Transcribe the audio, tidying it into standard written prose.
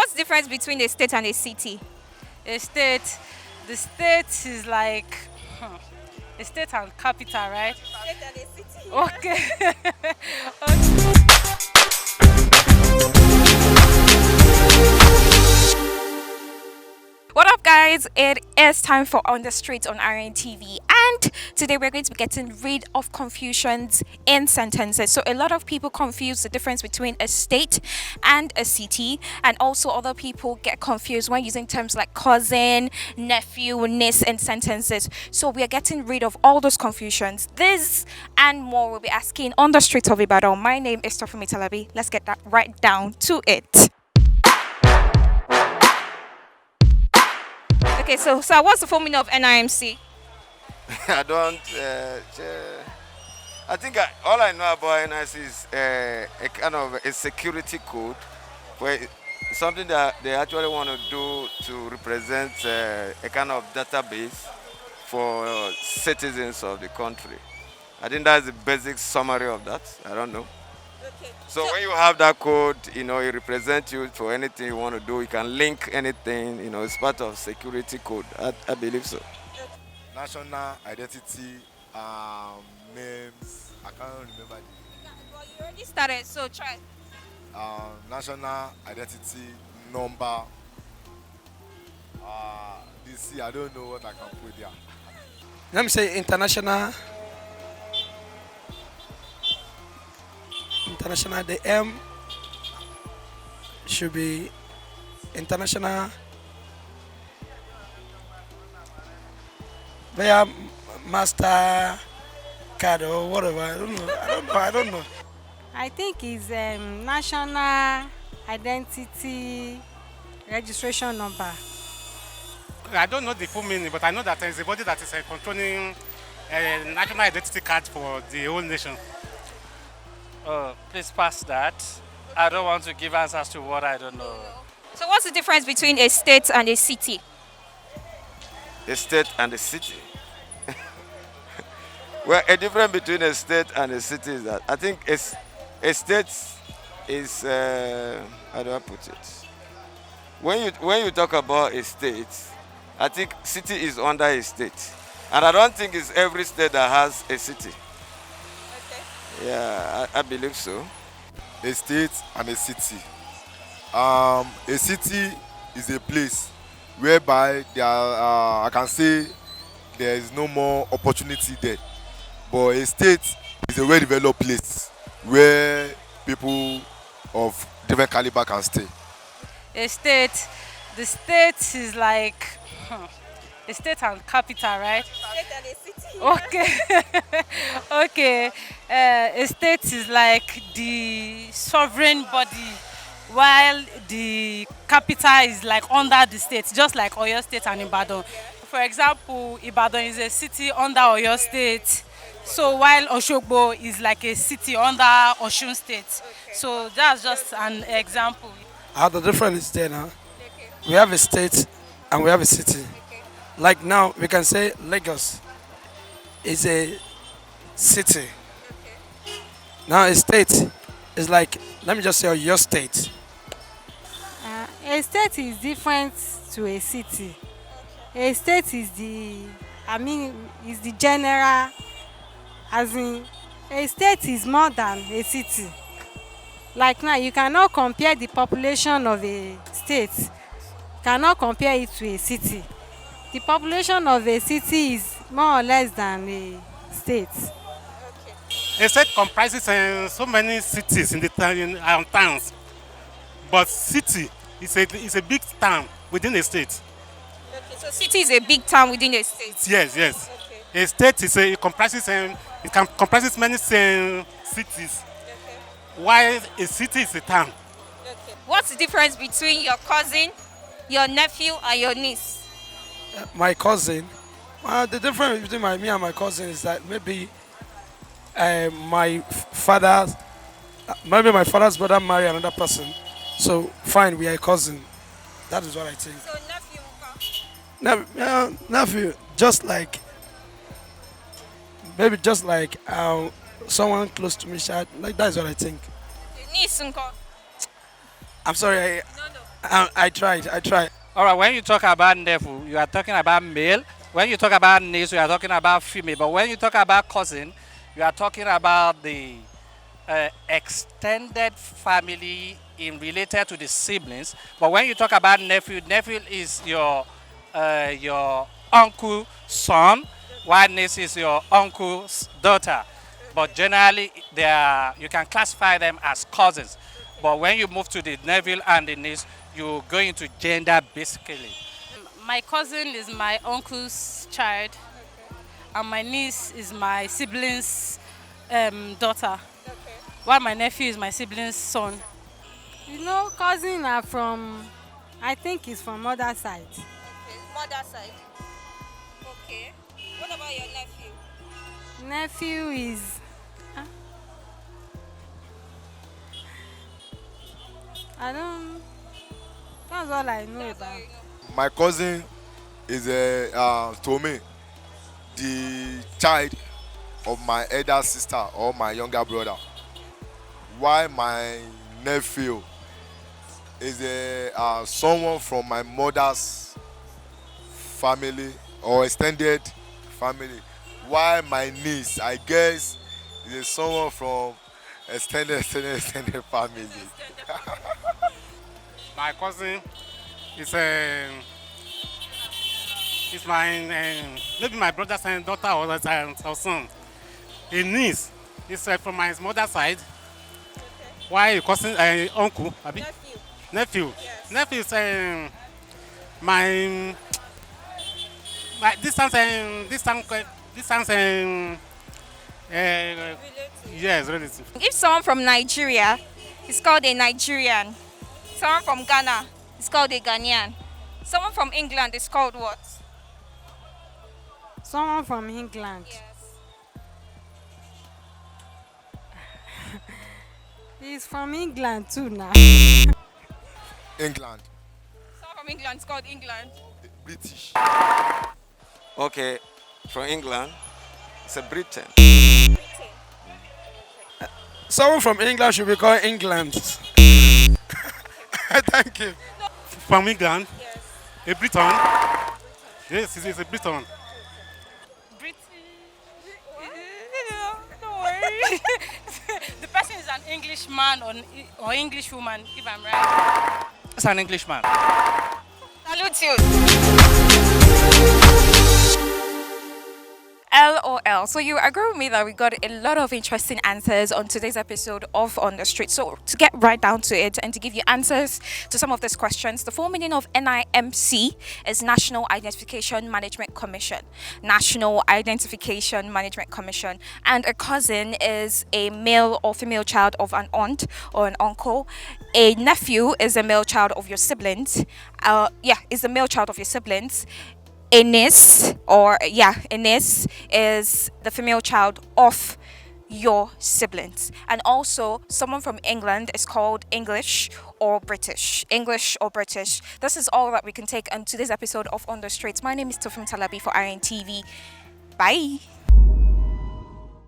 what's the difference between a state and a city? A state, the state is like a state and capital, right? State and a city. Okay. What up, guys? It is time for On the Street on Arrayhan TV, and today we're going to be getting rid of confusions in sentences. So, a lot of people confuse the difference between a state and a city, and also other people get confused when using terms like cousin, nephew, niece in sentences. So, we are getting rid of all those confusions. This and more we'll be asking on the streets of Ibadan. My name is Tofumi Talabi. Let's get that right down to it. Okay, so what's the full meaning of NIMC? I don't. I think all I know about NIC is a kind of a security code, where something that they actually want to do to represent a kind of database for citizens of the country. I think that's the basic summary of that. I don't know. Okay. So when you have that code, it represents you for anything you want to do. You can link anything. It's part of security code. I believe so. National identity, names. I can't remember Well, you already started, so try. national identity number. DC. I don't know what I can put there. Let me say international. The M should be international. Via master card or whatever. I don't know. I think it's national identity registration number. I don't know the full meaning, but I know that there is a body that is controlling a national identity card for the whole nation. Oh, please pass that. I don't want to give answers to what I don't know. So what's the difference between a state and a city? A state and a city. Well, a difference between a state and a city is that I think a state is how do I put it? When you talk about a state, I think city is under a state, and I don't think it's every state that has a city. Yeah, I believe so. A state and a city. A city is a place whereby I can say there is no more opportunity there. But a state is a well-developed place where people of different caliber can stay. A state, the state is like a state and capital, right? State and a city. Okay. Okay. A state is like the sovereign body, while the capital is like under the state, just like Oyo State and Ibadan. For example, Ibadan is a city under Oyo State. So while Oshogbo is like a city under Osun State. So that's just an example. How the difference is there now. We have a state and we have a city. Like now, we can say Lagos is a city. Now a state is like, let me just say your state. A state is different to a city. A state is is the general, as in, a state is more than a city. Like now, you cannot compare the population of a state, cannot compare it to a city. The population of a city is more or less than a state. A state comprises so many cities in the towns, but city is a big town within a state. Okay, so city is a big town within a state. Yes. Okay. A state comprises many cities, while a city is a town. Okay. What's the difference between your cousin, your nephew, and your niece? My cousin, the difference between me and my cousin is that maybe my father's brother marry another person. So fine, we are a cousin. That is what I think. So nephew, Nephew, just like maybe just like someone close to me, like that is what I think. niece, uncle. I'm sorry, No. I tried. I tried. All right, when you talk about nephew, you are talking about male. When you talk about niece, you are talking about female. But when you talk about cousin, you are talking about the extended family in related to the siblings. But when you talk about nephew, nephew is your uncle's son, while niece is your uncle's daughter. But generally, you can classify them as cousins. But when you move to the nephew and the niece, you go into gender basically. My cousin is my uncle's child, and my niece is my sibling's daughter, while my nephew is my sibling's son. You know, cousin are from, I think it's from mother side. Okay, mother side. Okay. What about your nephew? Nephew is, I don't, that's all I know about. My cousin is to me the child of my elder sister or my younger brother. While my nephew is someone from my mother's family or extended family. While my niece, I guess, is someone from extended family. My cousin is is my maybe my brother's daughter or son. A niece is from my mother's side. Why a cousin uncle? Abi? Nephew. Nephew. Yes. Nephew is my distance yes, relative. If someone from Nigeria is called a Nigerian, someone from Ghana is called a Ghanaian, someone from England is called what? Someone from England. He's from England too now. England, Someone from England is called England. British. Okay, from England, it's a Britain. Someone from England should be called England. Thank you. From England, a Briton. Yes, it's a Briton. British. Don't worry. The person is an Englishman or Englishwoman, if I'm right. It's an Englishman. Salute you. LOL. So you agree with me that we got a lot of interesting answers on today's episode of On the Street. So to get right down to it and to give you answers to some of these questions, the full meaning of NIMC is National Identification Management Commission. National Identification Management Commission. And a cousin is a male or female child of an aunt or an uncle. A nephew is a male child of your siblings. Is the male child of your siblings. A niece is the female child of your siblings. And also someone from England is called English or British. This is all that we can take on today's episode of On the Streets. My name is Tofim Talabi for Arrayhan TV. Bye.